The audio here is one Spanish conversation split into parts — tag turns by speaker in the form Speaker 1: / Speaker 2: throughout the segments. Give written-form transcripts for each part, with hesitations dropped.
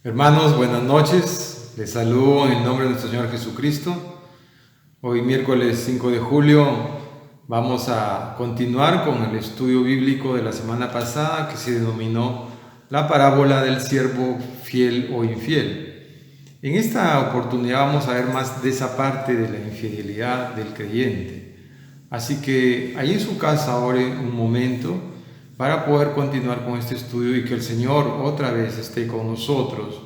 Speaker 1: Hermanos, buenas noches. Les saludo en el nombre de nuestro Señor Jesucristo. Hoy, miércoles 5 de julio, vamos a continuar con el estudio bíblico de la semana pasada que se denominó la parábola del siervo fiel o infiel. En esta oportunidad vamos a ver más de esa parte de la infidelidad del creyente. Así que ahí en su casa ore un momento para poder continuar con este estudio y que el Señor otra vez esté con nosotros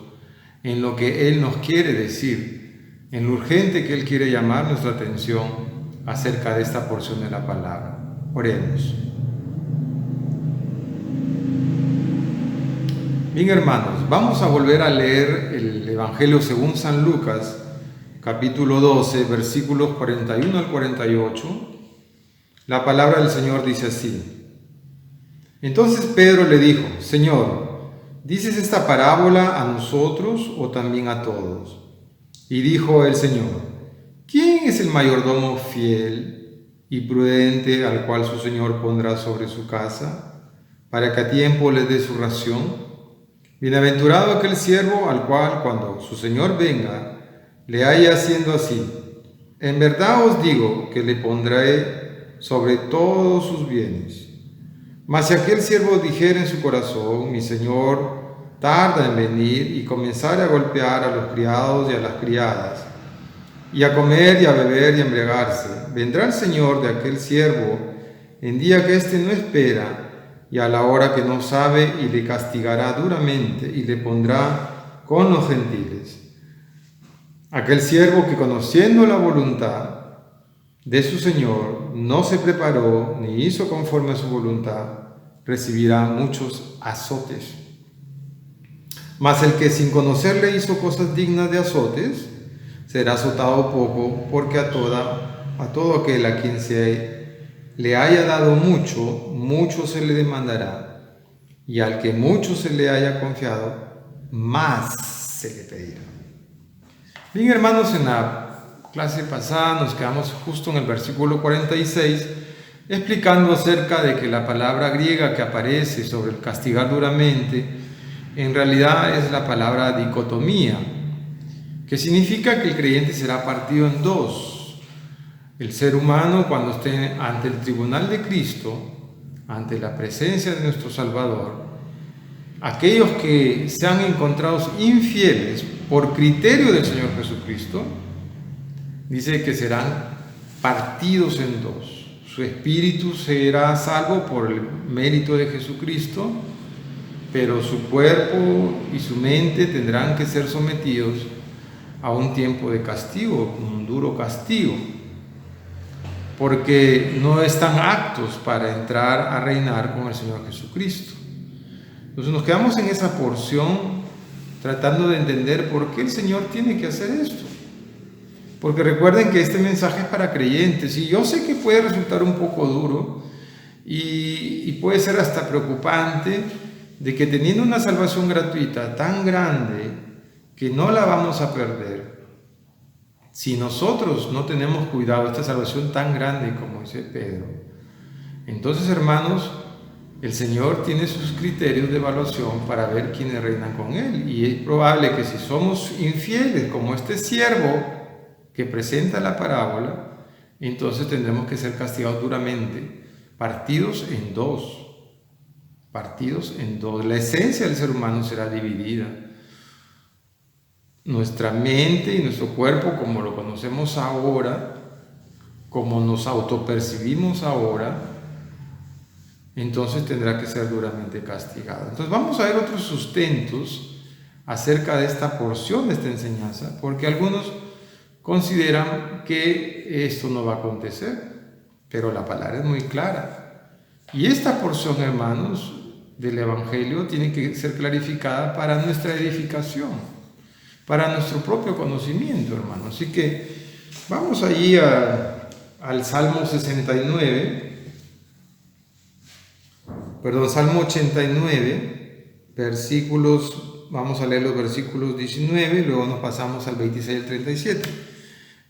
Speaker 1: en lo que Él nos quiere decir, en lo urgente que Él quiere llamar nuestra atención acerca de esta porción de la palabra. Oremos. Bien, hermanos, vamos a volver a leer el Evangelio según San Lucas, capítulo 12, versículos 41 al 48. La palabra del Señor dice así: Entonces Pedro le dijo: Señor, ¿dices esta parábola a nosotros o también a todos? Y dijo el Señor: ¿Quién es el mayordomo fiel y prudente al cual su Señor pondrá sobre su casa, para que a tiempo le dé su ración? Bienaventurado aquel siervo al cual, cuando su Señor venga, le haya haciendo así. En verdad os digo que le pondré sobre todos sus bienes. Mas si aquel siervo dijera en su corazón: mi Señor tarda en venir, y comenzare a golpear a los criados y a las criadas, y a comer y a beber y a embriagarse, vendrá el Señor de aquel siervo en día que éste no espera y a la hora que no sabe, y le castigará duramente y le pondrá con los gentiles. Aquel siervo que, conociendo la voluntad de su Señor, no se preparó ni hizo conforme a su voluntad, recibirá muchos azotes. Mas el que sin conocerle hizo cosas dignas de azotes, será azotado poco, porque a todo aquel a quien se le haya dado mucho, mucho se le demandará, y al que mucho se le haya confiado, más se le pedirá. Bien, hermanos, en la clase pasada nos quedamos justo en el versículo 46, explicando acerca de que la palabra griega que aparece sobre el castigar duramente, en realidad es la palabra dicotomía, que significa que el creyente será partido en dos. El ser humano, cuando esté ante el tribunal de Cristo, ante la presencia de nuestro Salvador, aquellos que sean encontrados infieles por criterio del Señor Jesucristo, dice que serán partidos en dos. Su espíritu será salvo por el mérito de Jesucristo, pero su cuerpo y su mente tendrán que ser sometidos a un tiempo de castigo, un duro castigo, porque no están aptos para entrar a reinar con el Señor Jesucristo. Entonces nos quedamos en esa porción tratando de entender por qué el Señor tiene que hacer esto. Porque recuerden que este mensaje es para creyentes, y yo sé que puede resultar un poco duro y puede ser hasta preocupante de que, teniendo una salvación gratuita tan grande que no la vamos a perder, si nosotros no tenemos cuidado, esta salvación tan grande como dice Pedro, entonces, hermanos, el Señor tiene sus criterios de evaluación para ver quiénes reinan con Él. Y es probable que si somos infieles, como este siervo que presenta la parábola, entonces tendremos que ser castigados duramente, partidos en dos. Partidos en dos. La esencia del ser humano será dividida. Nuestra mente y nuestro cuerpo, como lo conocemos ahora, como nos autopercibimos ahora, entonces tendrá que ser duramente castigado. Entonces vamos a ver otros sustentos acerca de esta porción de esta enseñanza, porque algunos consideran que esto no va a acontecer, pero la palabra es muy clara. Y esta porción, hermanos, del Evangelio tiene que ser clarificada para nuestra edificación, para nuestro propio conocimiento, hermanos. Así que vamos allí al Salmo 69, Salmo 89, versículos, vamos a leer los versículos 19, luego nos pasamos al 26 y al 37.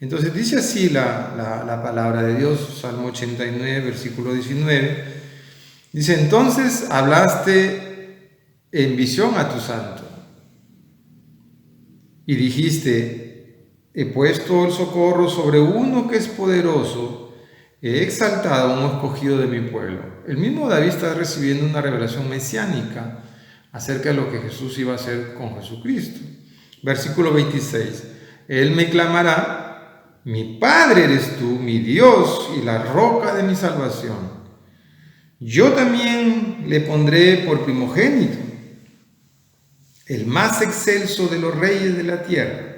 Speaker 1: Entonces dice así la palabra de Dios, Salmo 89, versículo 19, dice: entonces hablaste en visión a tu santo y dijiste, he puesto el socorro sobre uno que es poderoso, he exaltado a un escogido de mi pueblo. El mismo David está recibiendo una revelación mesiánica acerca de lo que Jesús iba a hacer con Jesucristo. Versículo 26, Él me clamará, mi Padre eres tú, mi Dios y la roca de mi salvación. Yo también le pondré por primogénito, el más excelso de los reyes de la tierra.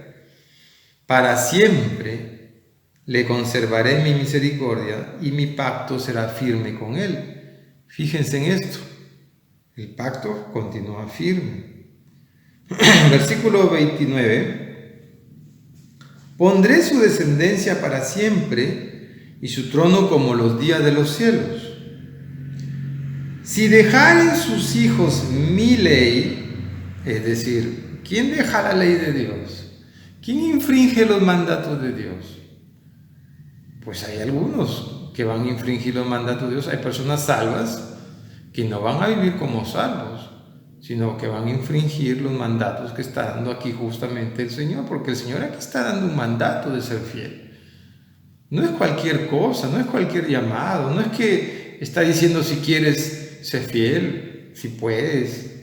Speaker 1: Para siempre le conservaré mi misericordia y mi pacto será firme con él. Fíjense en esto, el pacto continúa firme. Versículo 29, pondré su descendencia para siempre y su trono como los días de los cielos. Si dejaren sus hijos mi ley, es decir, ¿quién deja la ley de Dios? ¿Quién infringe los mandatos de Dios? Pues hay algunos que van a infringir los mandatos de Dios. Hay personas salvas que no van a vivir como salvos, sino que van a infringir los mandatos que está dando aquí justamente el Señor, porque el Señor aquí está dando un mandato de ser fiel. No es cualquier cosa, no es cualquier llamado, no es que está diciendo si quieres ser fiel, si puedes.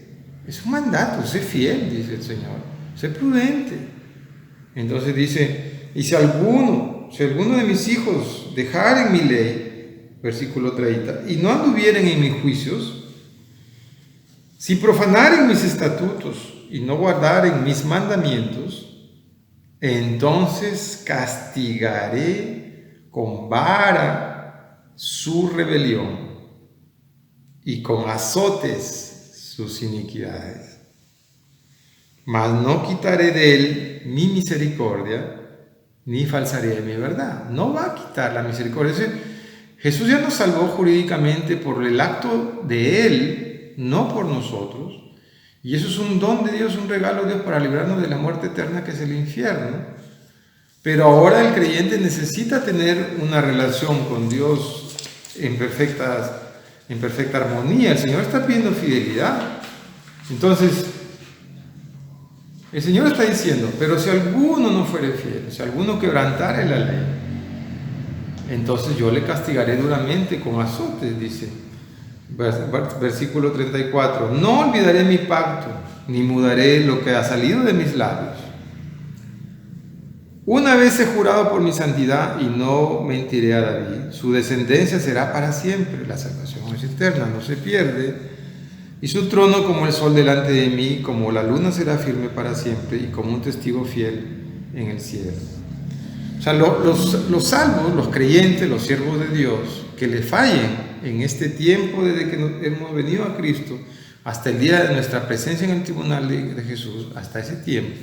Speaker 1: Es un mandato, sé fiel, dice el Señor, sé prudente. Entonces dice, y si alguno de mis hijos dejaren mi ley, versículo 30, y no anduvieren en mis juicios, si profanaren mis estatutos y no guardaren mis mandamientos, entonces castigaré con vara su rebelión y con azotes sus iniquidades. Mas no quitaré de él mi misericordia, ni falsaré de mi verdad. No va a quitar la misericordia. Es decir, Jesús ya nos salvó jurídicamente por el acto de él, no por nosotros. Y eso es un don de Dios, un regalo de Dios para librarnos de la muerte eterna que es el infierno. Pero ahora el creyente necesita tener una relación con Dios en perfecta armonía. El Señor está pidiendo fidelidad. Entonces, el Señor está diciendo, pero si alguno no fuere fiel, si alguno quebrantare la ley, entonces yo le castigaré duramente con azotes, dice. Versículo 34, no olvidaré mi pacto, ni mudaré lo que ha salido de mis labios. Una vez he jurado por mi santidad y no mentiré a David, su descendencia será para siempre, la salvación es eterna, no se pierde, y su trono como el sol delante de mí, como la luna será firme para siempre y como un testigo fiel en el cielo. O sea, los salvos, los creyentes, los siervos de Dios, que le fallen en este tiempo desde que hemos venido a Cristo hasta el día de nuestra presencia en el tribunal de Jesús, hasta ese tiempo,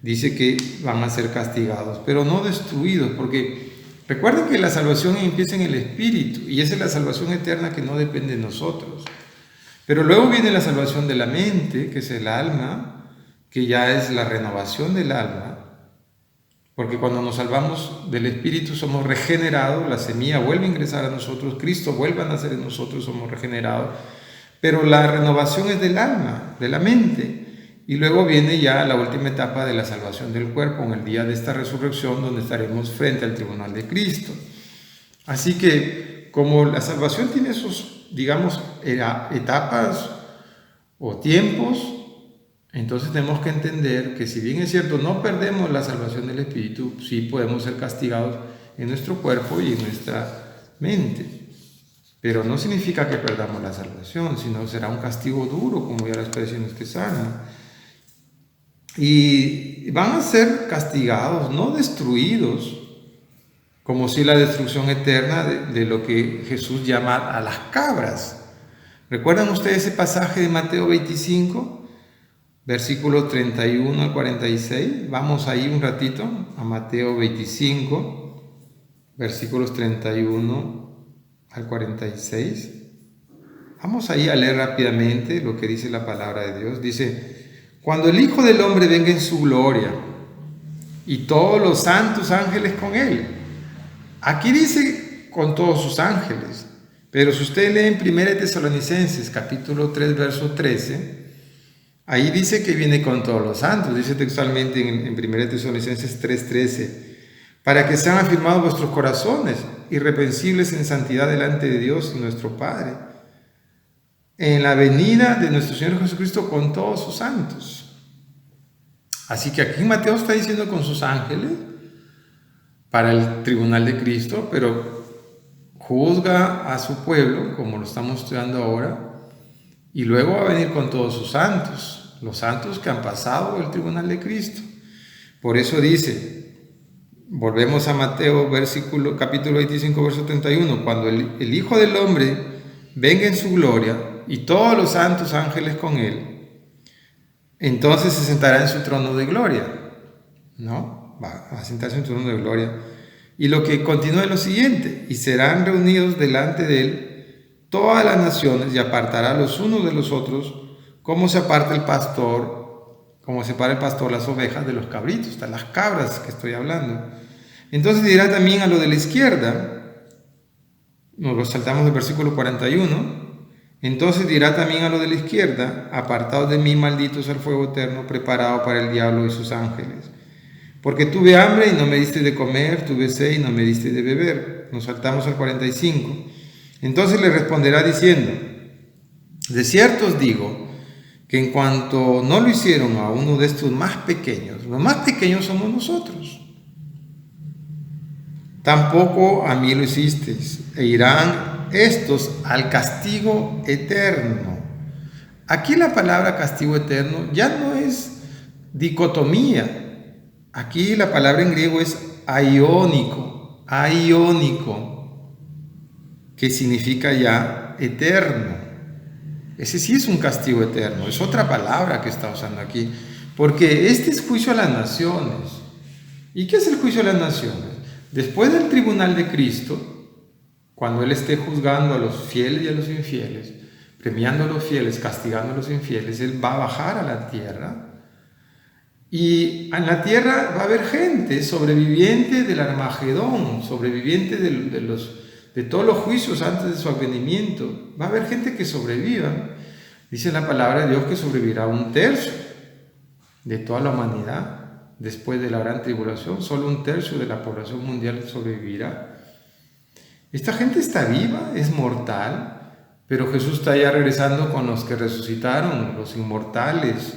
Speaker 1: dice que van a ser castigados, pero no destruidos, porque recuerden que la salvación empieza en el Espíritu, y esa es la salvación eterna que no depende de nosotros. Pero luego viene la salvación de la mente, que es el alma, que ya es la renovación del alma, porque cuando nos salvamos del Espíritu somos regenerados, la semilla vuelve a ingresar a nosotros, Cristo vuelve a nacer en nosotros, somos regenerados, pero la renovación es del alma, de la mente. Y luego viene ya la última etapa de la salvación del cuerpo, en el día de esta resurrección, donde estaremos frente al tribunal de Cristo. Así que, como la salvación tiene esos, digamos, etapas o tiempos, entonces tenemos que entender que si bien es cierto, no perdemos la salvación del Espíritu, sí podemos ser castigados en nuestro cuerpo y en nuestra mente. Pero no significa que perdamos la salvación, sino será un castigo duro, como ya la expresión es que sana. Y van a ser castigados, no destruidos, como si la destrucción eterna de lo que Jesús llama a las cabras. ¿Recuerdan ustedes ese pasaje de Mateo 25, versículos 31 al 46? Vamos ahí un ratito a Mateo 25, versículos 31 al 46. Vamos ahí a leer rápidamente lo que dice la palabra de Dios. Dice: cuando el Hijo del Hombre venga en su gloria y todos los santos ángeles con él. Aquí dice con todos sus ángeles, pero si usted lee en 1 Tesalonicenses capítulo 3 verso 13, Ahí dice que viene con todos los santos, dice textualmente en 1 Tesalonicenses 3:13, para que sean afirmados vuestros corazones, irreprensibles en santidad delante de Dios y nuestro Padre, en la venida de nuestro Señor Jesucristo con todos sus santos. Así que aquí Mateo está diciendo con sus ángeles para el tribunal de Cristo, pero juzga a su pueblo, como lo estamos estudiando ahora, y luego va a venir con todos sus santos, los santos que han pasado el tribunal de Cristo. Por eso dice, volvemos a Mateo capítulo 25, verso 31, cuando el Hijo del Hombre venga en su gloria y todos los santos ángeles con él, entonces se sentará en su trono de gloria, ¿no? Va a sentarse en su trono de gloria. Y lo que continúa es lo siguiente, y serán reunidos delante de él todas las naciones y apartará los unos de los otros, como separa el pastor las ovejas de los cabritos, de las cabras que estoy hablando. Entonces dirá también a lo de la izquierda, nos lo saltamos del versículo 41, entonces dirá también a lo de la izquierda, apartados de mí, malditos al fuego eterno, preparado para el diablo y sus ángeles. Porque tuve hambre y no me diste de comer, tuve sed y no me diste de beber. Nos saltamos al 45. Entonces le responderá diciendo, de cierto os digo, que en cuanto no lo hicieron a uno de estos más pequeños, los más pequeños somos nosotros, tampoco a mí lo hicisteis, e irán estos al castigo eterno. Aquí la palabra castigo eterno ya no es dicotomía. Aquí la palabra en griego es aiónico, que significa ya eterno. Ese sí es un castigo eterno, es otra palabra que está usando aquí, porque este es juicio a las naciones. ¿Y qué es el juicio a las naciones? Después del tribunal de Cristo, cuando Él esté juzgando a los fieles y a los infieles, premiando a los fieles, castigando a los infieles, Él va a bajar a la tierra. Y en la tierra va a haber gente sobreviviente del Armagedón, sobreviviente de todos los juicios antes de su advenimiento. Va a haber gente que sobreviva. Dice la palabra de Dios que sobrevivirá 1/3 de toda la humanidad. Después de la gran tribulación, solo 1/3 de la población mundial sobrevivirá. Esta gente está viva, es mortal, pero Jesús está ya regresando con los que resucitaron, los inmortales,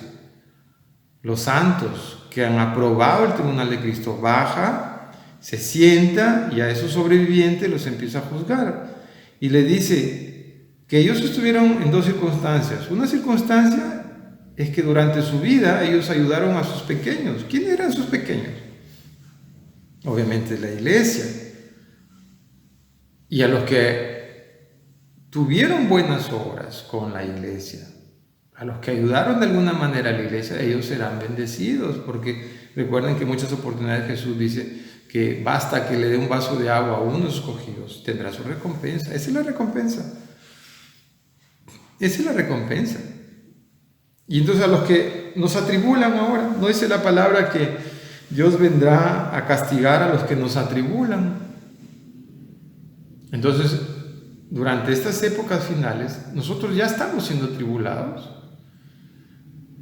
Speaker 1: los santos que han aprobado el tribunal de Cristo. Baja, se sienta y a esos sobrevivientes los empieza a juzgar. Y le dice que ellos estuvieron en 2 circunstancias. Una circunstancia es que durante su vida ellos ayudaron a sus pequeños. ¿Quiénes eran sus pequeños? Obviamente la iglesia. Y a los que tuvieron buenas obras con la iglesia, a los que ayudaron de alguna manera a la iglesia, ellos serán bendecidos, porque recuerden que en muchas oportunidades Jesús dice que basta que le dé un vaso de agua a unos escogidos, tendrá su recompensa. Esa es la recompensa. Esa es la recompensa. Y entonces a los que nos atribulan ahora, no dice la palabra que Dios vendrá a castigar a los que nos atribulan. Entonces, durante estas épocas finales, nosotros ya estamos siendo tribulados.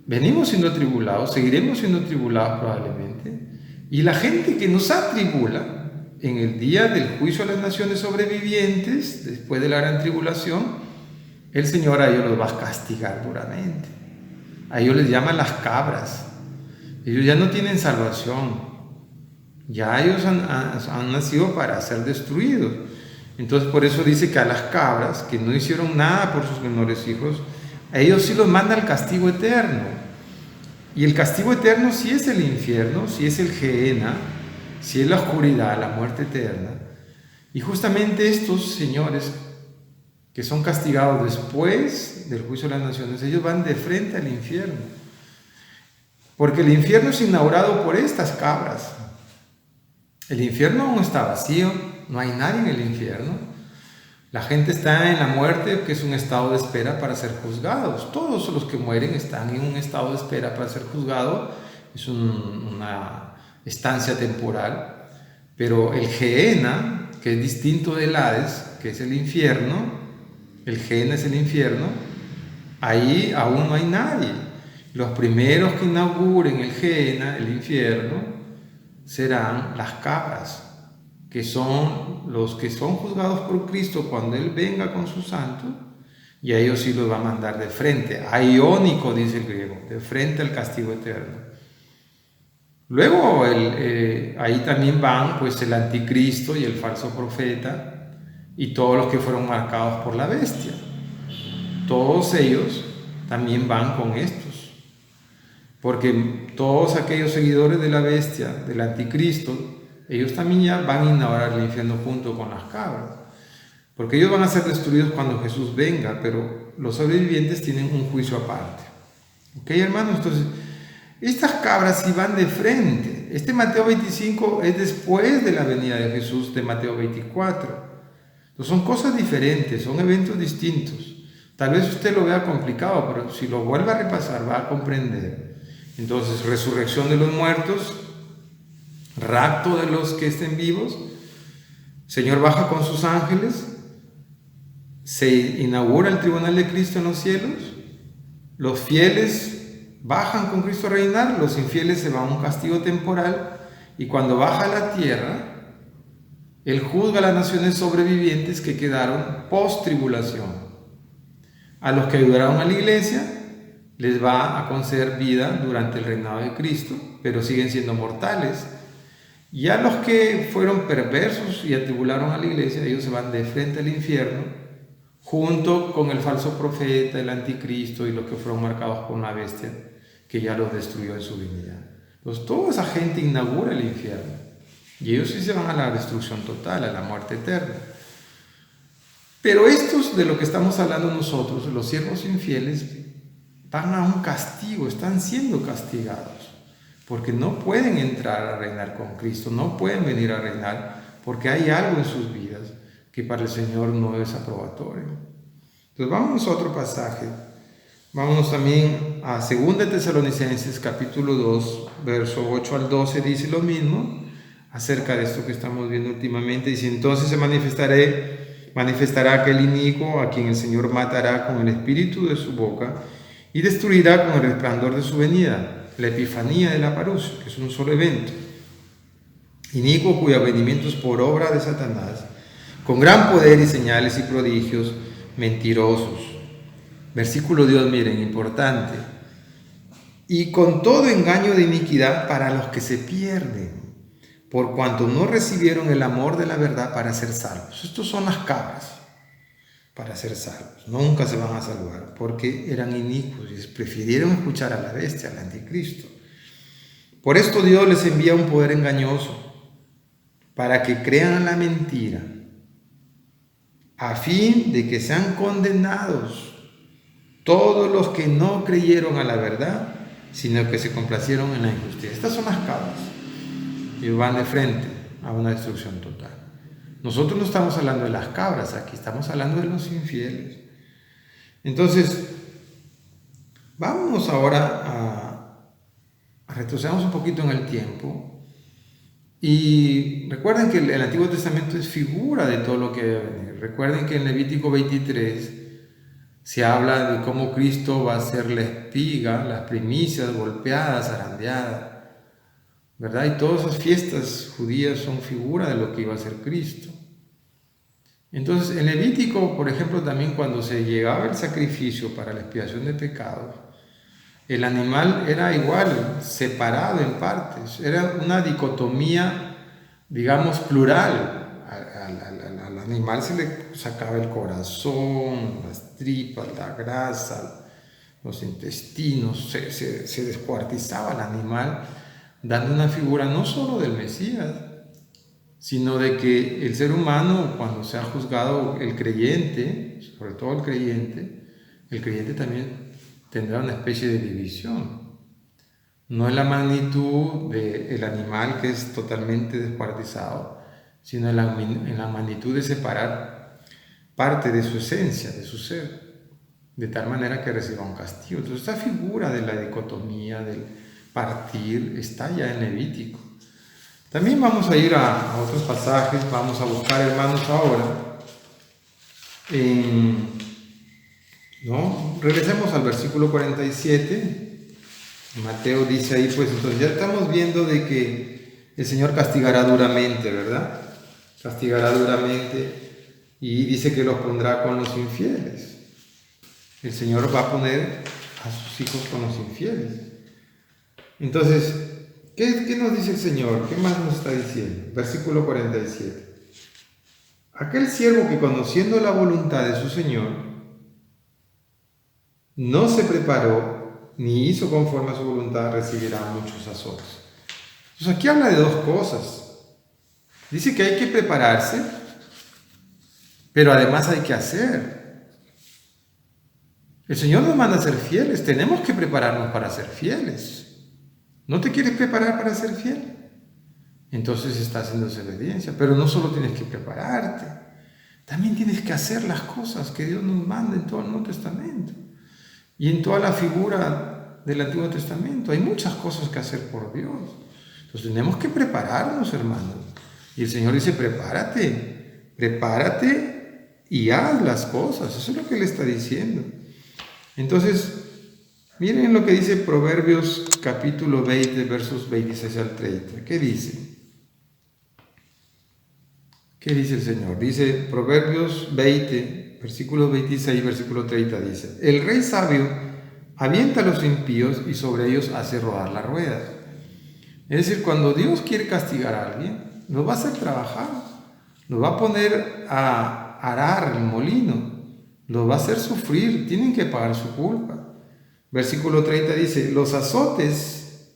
Speaker 1: Venimos siendo atribulados, seguiremos siendo atribulados probablemente. Y la gente que nos atribula en el día del juicio a las naciones sobrevivientes, después de la gran tribulación, el Señor a ellos los va a castigar duramente. A ellos les llaman las cabras. Ellos ya no tienen salvación. Ya ellos han nacido para ser destruidos. Entonces por eso dice que a las cabras, que no hicieron nada por sus menores hijos, a ellos sí los manda el castigo eterno. Y el castigo eterno sí es el infierno, sí es el Gehenna, sí es la oscuridad, la muerte eterna. Y justamente estos señores que son castigados después del juicio de las naciones, ellos van de frente al infierno. Porque el infierno es inaugurado por estas cabras. El infierno aún está vacío, no hay nadie en el infierno. La gente está en la muerte, que es un estado de espera para ser juzgados. Todos los que mueren están en un estado de espera para ser juzgados. Es una estancia temporal. Pero el Gehenna, que es distinto del Hades, que es el infierno, el Gehenna es el infierno, ahí aún no hay nadie. los primeros que inauguren el Gehenna, el infierno, serán las cabras, que son los que son juzgados por Cristo cuando Él venga con sus santos, y a ellos sí los va a mandar de frente, aiónico, dice el griego, de frente al castigo eterno. Luego ahí también van pues el anticristo y el falso profeta y todos los que fueron marcados por la bestia. Todos ellos también van con estos, porque todos aquellos seguidores de la bestia, del anticristo, ellos también ya van a inaugurar el infierno junto con las cabras, porque ellos van a ser destruidos cuando Jesús venga, pero los sobrevivientes tienen un juicio aparte. ¿Ok, hermanos? Entonces, estas cabras sí van de frente. Este Mateo 25 es después de la venida de Jesús de Mateo 24. Entonces son cosas diferentes, son eventos distintos. Tal vez usted lo vea complicado, pero si lo vuelve a repasar va a comprender. Entonces, resurrección de los muertos, rapto de los que estén vivos, Señor baja con sus ángeles, se inaugura el tribunal de Cristo en los cielos, los fieles bajan con Cristo a reinar, los infieles se van a un castigo temporal, y cuando baja a la tierra, Él juzga a las naciones sobrevivientes que quedaron post-tribulación. A los que ayudaron a la iglesia les va a conceder vida durante el reinado de Cristo, pero siguen siendo mortales. Y a los que fueron perversos y atribularon a la iglesia, ellos se van de frente al infierno, junto con el falso profeta, el anticristo y los que fueron marcados por una bestia que ya los destruyó en su venida. Entonces toda esa gente inaugura el infierno y ellos sí se van a la destrucción total, a la muerte eterna. Pero estos de lo que estamos hablando nosotros, los siervos infieles, van a un castigo, están siendo castigados, porque no pueden entrar a reinar con Cristo, no pueden venir a reinar, porque hay algo en sus vidas que para el Señor no es aprobatorio. Entonces vamos a otro pasaje, vámonos también a 2 Tesalonicenses capítulo 2, verso 8 al 12, dice lo mismo, acerca de esto que estamos viendo últimamente, dice: entonces se manifestará aquel inicuo a quien el Señor matará con el espíritu de su boca y destruirá con el resplandor de su venida, la epifanía de la parusia, que es un solo evento. Inicuo cuyo avenimiento es por obra de Satanás, con gran poder y señales y prodigios mentirosos. Versículo 2, miren, importante. Y con todo engaño de iniquidad para los que se pierden, por cuanto no recibieron el amor de la verdad para ser salvos. Estos son las cabras para ser salvos. Nunca se van a salvar porque eran inicuos y prefirieron escuchar a la bestia, al anticristo. Por esto Dios les envía un poder engañoso para que crean la mentira, a fin de que sean condenados todos los que no creyeron a la verdad, sino que se complacieron en la injusticia. Estas son las cabras y van de frente a una destrucción total. Nosotros no estamos hablando de las cabras aquí, estamos hablando de los infieles. Entonces, vamos ahora a retrocedamos un poquito en el tiempo y recuerden que el Antiguo Testamento es figura de todo lo que debe venir. Recuerden que en Levítico 23 se habla de cómo Cristo va a ser la espiga, las primicias golpeadas, zarandeadas, ¿verdad? Y todas esas fiestas judías son figura de lo que iba a ser Cristo. Entonces, en Levítico, por ejemplo, también cuando se llegaba el sacrificio para la expiación de pecados, el animal era igual, separado en partes. Era una dicotomía, digamos, plural. Al animal se le sacaba el corazón, las tripas, la grasa, los intestinos, se descuartizaba el animal, dando una figura no solo del Mesías, sino de que el ser humano, cuando sea juzgado el creyente, sobre todo el creyente también tendrá una especie de división. No en la magnitud del animal que es totalmente descuartizado, sino en la magnitud de separar parte de su esencia, de su ser, de tal manera que reciba un castigo. Entonces esta figura de la dicotomía, del partir, está ya en Levítico. También vamos a ir a otros pasajes, vamos a buscar, hermanos, ahora. Regresemos al versículo 47 Mateo dice ahí, pues entonces ya estamos viendo de que el Señor castigará duramente, ¿verdad? Castigará duramente y dice que los pondrá con los infieles. El Señor va a poner a sus hijos con los infieles. Entonces, ¿qué nos dice el Señor? ¿Qué más nos está diciendo? Versículo 47. Aquel siervo que conociendo la voluntad de su Señor no se preparó ni hizo conforme a su voluntad recibirá muchos azotes. Entonces aquí habla de dos cosas. Dice que hay que prepararse, pero además hay que hacer. El Señor nos manda a ser fieles, tenemos que prepararnos para ser fieles. ¿No te quieres preparar para ser fiel? Entonces estás en desobediencia, pero no solo tienes que prepararte, también tienes que hacer las cosas que Dios nos manda en todo el Nuevo Testamento y en toda la figura del Antiguo Testamento. Hay muchas cosas que hacer por Dios. Entonces tenemos que prepararnos, hermanos. Y el Señor dice, prepárate y haz las cosas. Eso es lo que Él está diciendo. Entonces, miren lo que dice Proverbios capítulo 20, versos 26 al 30. ¿Qué dice? ¿Qué dice el Señor? Dice Proverbios 20, versículos 26 y versículo 30, dice: el rey sabio avienta a los impíos y sobre ellos hace rodar la rueda. Es decir, cuando Dios quiere castigar a alguien, lo va a hacer trabajar, lo va a poner a arar el molino, lo va a hacer sufrir, tienen que pagar su culpa. Versículo 30 dice: los azotes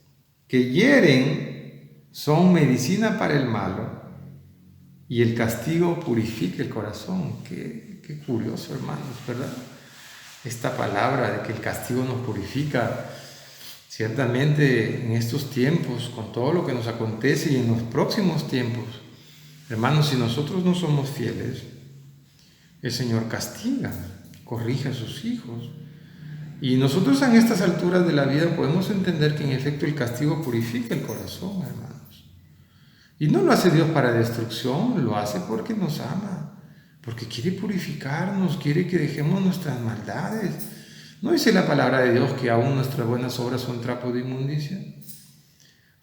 Speaker 1: que hieren son medicina para el malo, y el castigo purifica el corazón. Qué curioso, hermanos, ¿verdad? Esta palabra de que el castigo nos purifica. Ciertamente en estos tiempos, con todo lo que nos acontece y en los próximos tiempos, hermanos, si nosotros no somos fieles, el Señor castiga, corrige a sus hijos. Y nosotros en estas alturas de la vida podemos entender que en efecto el castigo purifica el corazón, hermanos. Y no lo hace Dios para destrucción, lo hace porque nos ama, porque quiere purificarnos, quiere que dejemos nuestras maldades. ¿No dice la palabra de Dios que aún nuestras buenas obras son trapo de inmundicia?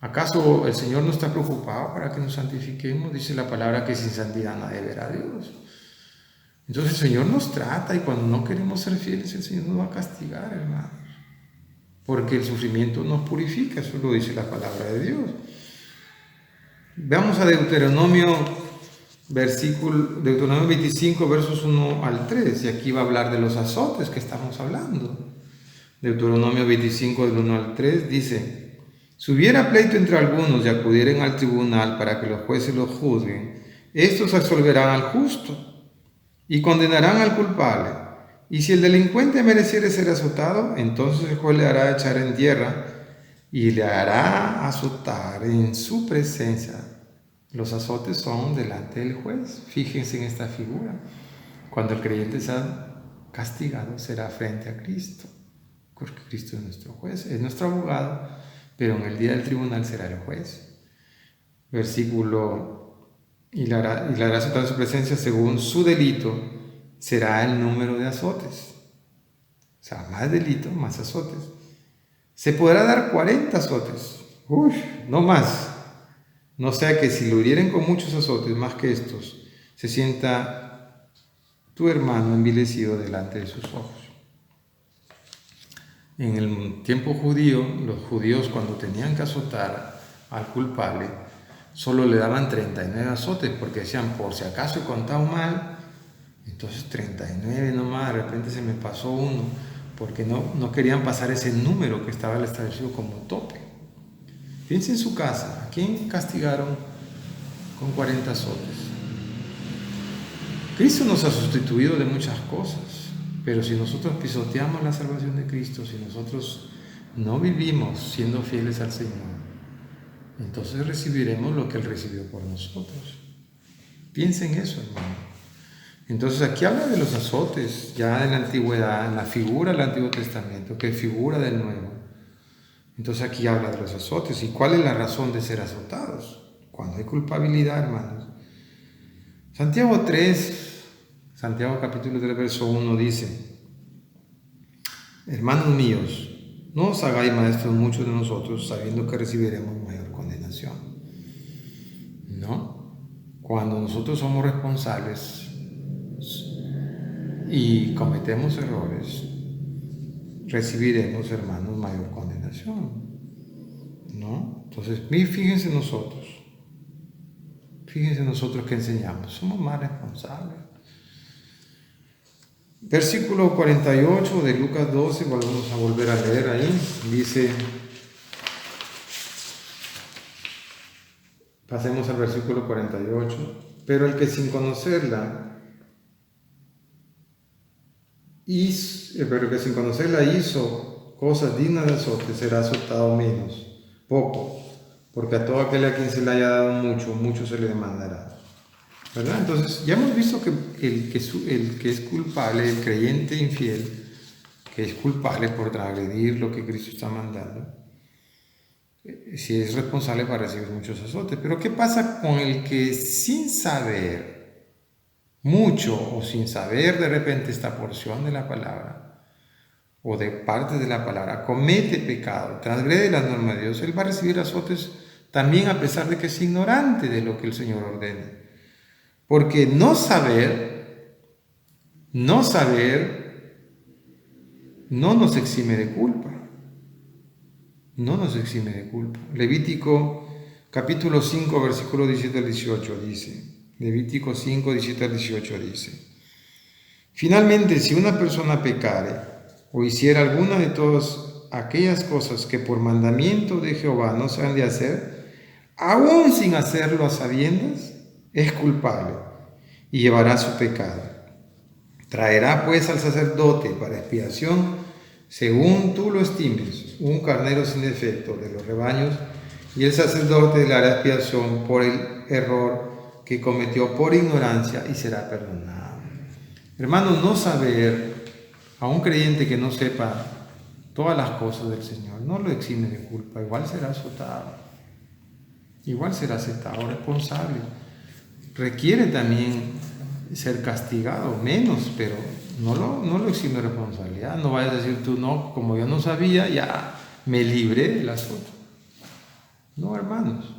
Speaker 1: ¿Acaso el Señor no está preocupado para que nos santifiquemos? Dice la palabra que sin santidad nadie verá a Dios. Entonces el Señor nos trata, y cuando no queremos ser fieles, el Señor nos va a castigar, hermanos. Porque el sufrimiento nos purifica, eso lo dice la palabra de Dios. Veamos a Deuteronomio 25, versos 1 al 3, y aquí va a hablar de los azotes que estamos hablando. Deuteronomio 25, del 1 al 3, dice: si hubiera pleito entre algunos y acudieren al tribunal para que los jueces los juzguen, estos absolverán al justo y condenarán al culpable. Y si el delincuente mereciere ser azotado, entonces el juez le hará echar en tierra y le hará azotar en su presencia. Los azotes son delante del juez. Fíjense en esta figura. Cuando el creyente sea castigado, será frente a Cristo, porque Cristo es nuestro juez, es nuestro abogado, pero en el día del tribunal será el juez. Versículo: y le hará azotar en su presencia según su delito, será el número de azotes. O sea, más delito, más azotes. Se podrá dar 40 azotes. No más. No sea que si lo hirieren con muchos azotes, más que estos, se sienta tu hermano envilecido delante de sus ojos. En el tiempo judío, los judíos, cuando tenían que azotar al culpable, solo le daban 39 azotes, porque decían, por si acaso he contado mal, entonces 39 nomás, de repente se me pasó uno, porque no querían pasar ese número que estaba establecido como tope. Piense en su casa, ¿a quién castigaron con 40 azotes? Cristo nos ha sustituido de muchas cosas, pero si nosotros pisoteamos la salvación de Cristo, si nosotros no vivimos siendo fieles al Señor, entonces recibiremos lo que Él recibió por nosotros. Piensen en eso, hermano. Entonces aquí habla de los azotes ya en la antigüedad, en la figura del Antiguo Testamento, que es figura del Nuevo. Entonces aquí habla de los azotes. ¿Y cuál es la razón de ser azotados? Cuando hay culpabilidad, hermanos. Santiago capítulo 3, verso 1 dice: hermanos míos, No os hagáis maestros muchos de nosotros, sabiendo que recibiremos mayor condenación. ¿No? Cuando nosotros somos responsables y cometemos errores, recibiremos, hermanos, mayor condenación. ¿No? Entonces, fíjense nosotros que enseñamos, somos más responsables. Versículo 48 de Lucas 12, vamos a volver a leer ahí, dice, pasemos al versículo 48, pero el que sin conocerla hizo cosas dignas de azote, será azotado menos, poco, porque a todo aquel a quien se le haya dado mucho, mucho se le demandará. ¿Verdad? Entonces, ya hemos visto que el que es culpable, el creyente infiel, que es culpable por transgredir lo que Cristo está mandando, si es responsable para recibir muchos azotes. Pero ¿qué pasa con el que sin saber mucho o sin saber de repente esta porción de la palabra o de parte de la palabra, comete pecado, transgrede la norma de Dios? Él va a recibir azotes también a pesar de que es ignorante de lo que el Señor ordena. Porque no saber no nos exime de culpa. No nos exime de culpa. Levítico capítulo 5, versículo 17 al 18 dice. Levítico 5, 17 al 18 dice. Finalmente, si una persona pecare o hiciera alguna de todas aquellas cosas que por mandamiento de Jehová no se han de hacer, aún sin hacerlo a sabiendas, es culpable y llevará su pecado. Traerá pues al sacerdote para expiación, según tú lo estimes, un carnero sin defecto de los rebaños, y el sacerdote le hará expiación por el error que cometió por ignorancia y será perdonado. Hermanos, no saber a un creyente que no sepa todas las cosas del Señor no lo exime de culpa, igual será azotado, igual será aceptado, responsable. Requiere también ser castigado, menos, pero no lo exime de responsabilidad. No vayas a decir tú, no, como yo no sabía, ya me libré del azote. No, hermanos,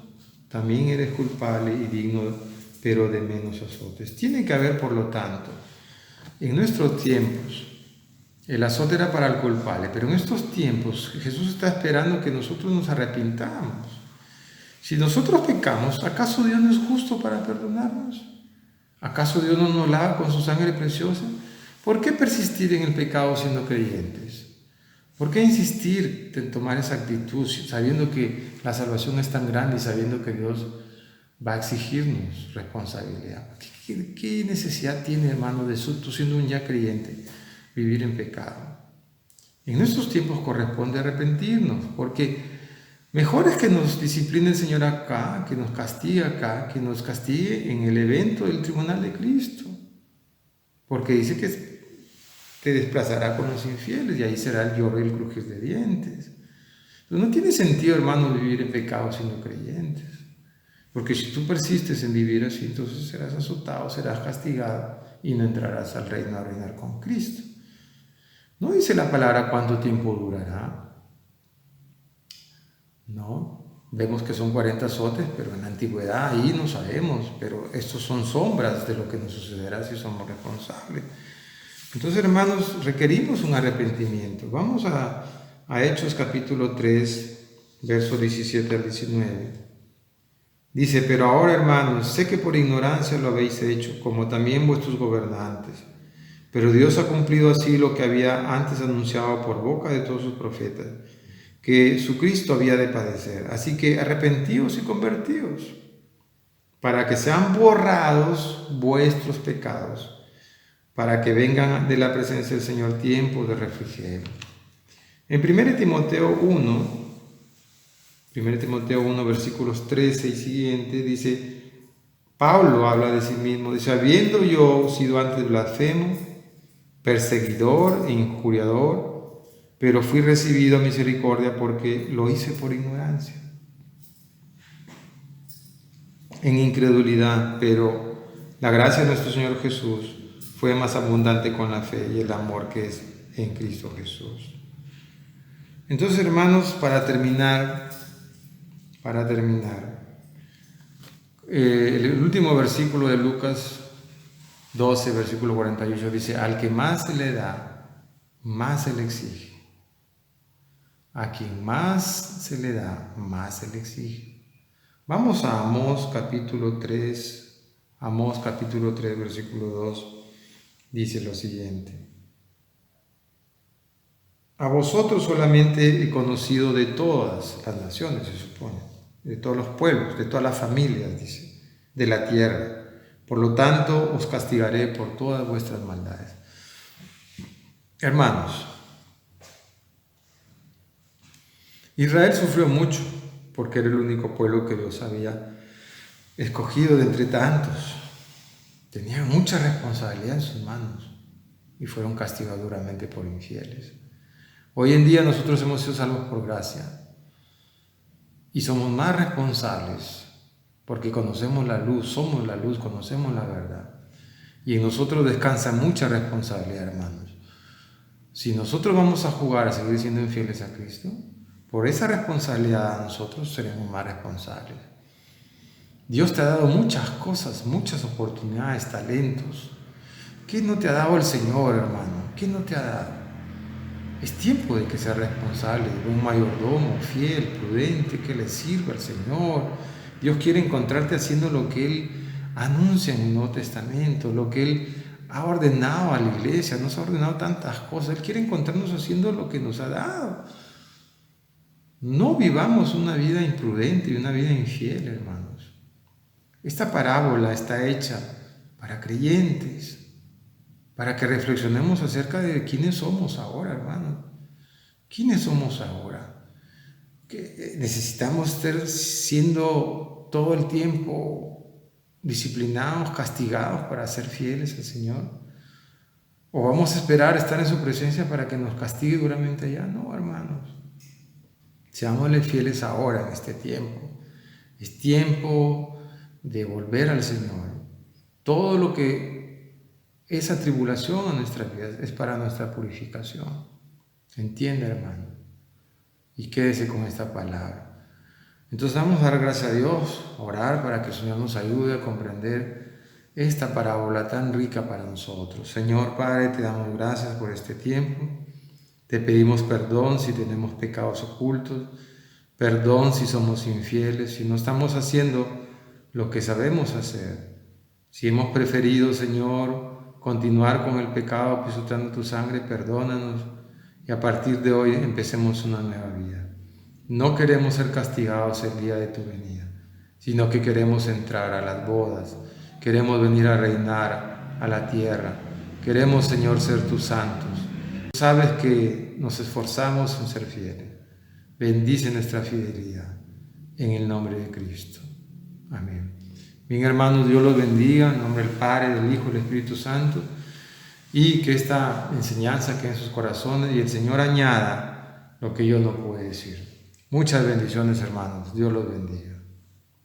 Speaker 1: también eres culpable y digno, pero de menos azotes. Tiene que haber, por lo tanto, en nuestros tiempos, el azote era para el culpable, pero en estos tiempos Jesús está esperando que nosotros nos arrepintamos. Si nosotros pecamos, ¿acaso Dios no es justo para perdonarnos? ¿Acaso Dios no nos lava con su sangre preciosa? ¿Por qué persistir en el pecado siendo creyentes? ¿Por qué insistir en tomar esa actitud sabiendo que la salvación es tan grande y sabiendo que Dios va a exigirnos responsabilidad? ¿Qué necesidad tiene, hermano, de tú siendo un ya creyente, vivir en pecado? En nuestros tiempos corresponde arrepentirnos, porque mejor es que nos discipline el Señor acá, que nos castigue acá, que nos castigue en el evento del tribunal de Cristo. Porque dice que te desplazará con los infieles y ahí será el lloro y el crujir de dientes. Entonces no tiene sentido, hermano, vivir en pecado siendo creyentes. Porque si tú persistes en vivir así, entonces serás azotado, serás castigado y no entrarás al reino a reinar con Cristo. No dice la palabra cuánto tiempo durará. No, vemos que son 40 azotes, pero en la antigüedad ahí no sabemos, pero estos son sombras de lo que nos sucederá si somos responsables. Entonces, hermanos, requerimos un arrepentimiento. Vamos a Hechos capítulo 3, versos 17 al 19. Dice, pero ahora, hermanos, sé que por ignorancia lo habéis hecho, como también vuestros gobernantes. Pero Dios ha cumplido así lo que había antes anunciado por boca de todos sus profetas, que su Cristo había de padecer. Así que arrepentíos y convertíos, para que sean borrados vuestros pecados, para que vengan de la presencia del Señor tiempos de refrigerio. En 1 Timoteo 1, versículos 13 y siguiente, dice, Pablo habla de sí mismo, dice, habiendo yo sido antes blasfemo, perseguidor e injuriador, pero fui recibido a misericordia porque lo hice por ignorancia, en incredulidad, pero la gracia de nuestro Señor Jesús fue más abundante con la fe y el amor que es en Cristo Jesús. Entonces, hermanos, para terminar, el último versículo de Lucas 12, versículo 48 dice: al que más se le da, más se le exige. A quien más se le da, más se le exige. Vamos a Amós capítulo 3, versículo 2, dice lo siguiente: a vosotros solamente he conocido de todas las naciones, se supone, de todos los pueblos, de todas las familias, dice, de la tierra. Por lo tanto, os castigaré por todas vuestras maldades. Hermanos, Israel sufrió mucho porque era el único pueblo que Dios había escogido de entre tantos. Tenían mucha responsabilidad en sus manos y fueron castigados duramente por infieles. Hoy en día nosotros hemos sido salvos por gracia y somos más responsables porque conocemos la luz, somos la luz, conocemos la verdad. Y en nosotros descansa mucha responsabilidad, hermanos. Si nosotros vamos a jugar a seguir siendo infieles a Cristo, por esa responsabilidad nosotros seremos más responsables. Dios te ha dado muchas cosas, muchas oportunidades, talentos. ¿Qué no te ha dado el Señor, hermano? ¿Qué no te ha dado? Es tiempo de que seas responsable, de un mayordomo fiel, prudente, que le sirva al Señor. Dios quiere encontrarte haciendo lo que Él anuncia en el Nuevo Testamento, lo que Él ha ordenado a la iglesia. Nos ha ordenado tantas cosas. Él quiere encontrarnos haciendo lo que nos ha dado. No vivamos una vida imprudente y una vida infiel, hermanos. Esta parábola está hecha para creyentes, para que reflexionemos acerca de quiénes somos ahora, hermano. ¿Quiénes somos ahora? ¿Que necesitamos estar siendo todo el tiempo disciplinados, castigados para ser fieles al Señor? ¿O vamos a esperar estar en su presencia para que nos castigue duramente allá? No, hermanos. Seámosle fieles ahora, en este tiempo. Es tiempo de volver al Señor. Todo lo que esa tribulación en nuestras vidas es para nuestra purificación. Entiende, hermano, y quédese con esta palabra. Entonces vamos a dar gracias a Dios, orar para que el Señor nos ayude a comprender esta parábola tan rica para nosotros. Señor Padre, te damos gracias por este tiempo. Te pedimos perdón si tenemos pecados ocultos, perdón si somos infieles, si no estamos haciendo lo que sabemos hacer, si hemos preferido, Señor, continuar con el pecado pisotando tu sangre, perdónanos y a partir de hoy empecemos una nueva vida. No queremos ser castigados el día de tu venida, sino que queremos entrar a las bodas, queremos venir a reinar a la tierra, queremos, Señor, ser tus santos. Tú sabes que nos esforzamos en ser fieles. Bendice nuestra fidelidad en el nombre de Cristo. Amén. Bien, hermanos, Dios los bendiga en nombre del Padre, del Hijo y del Espíritu Santo, y que esta enseñanza quede en sus corazones y el Señor añada lo que yo no puedo decir. Muchas bendiciones, hermanos. Dios los bendiga.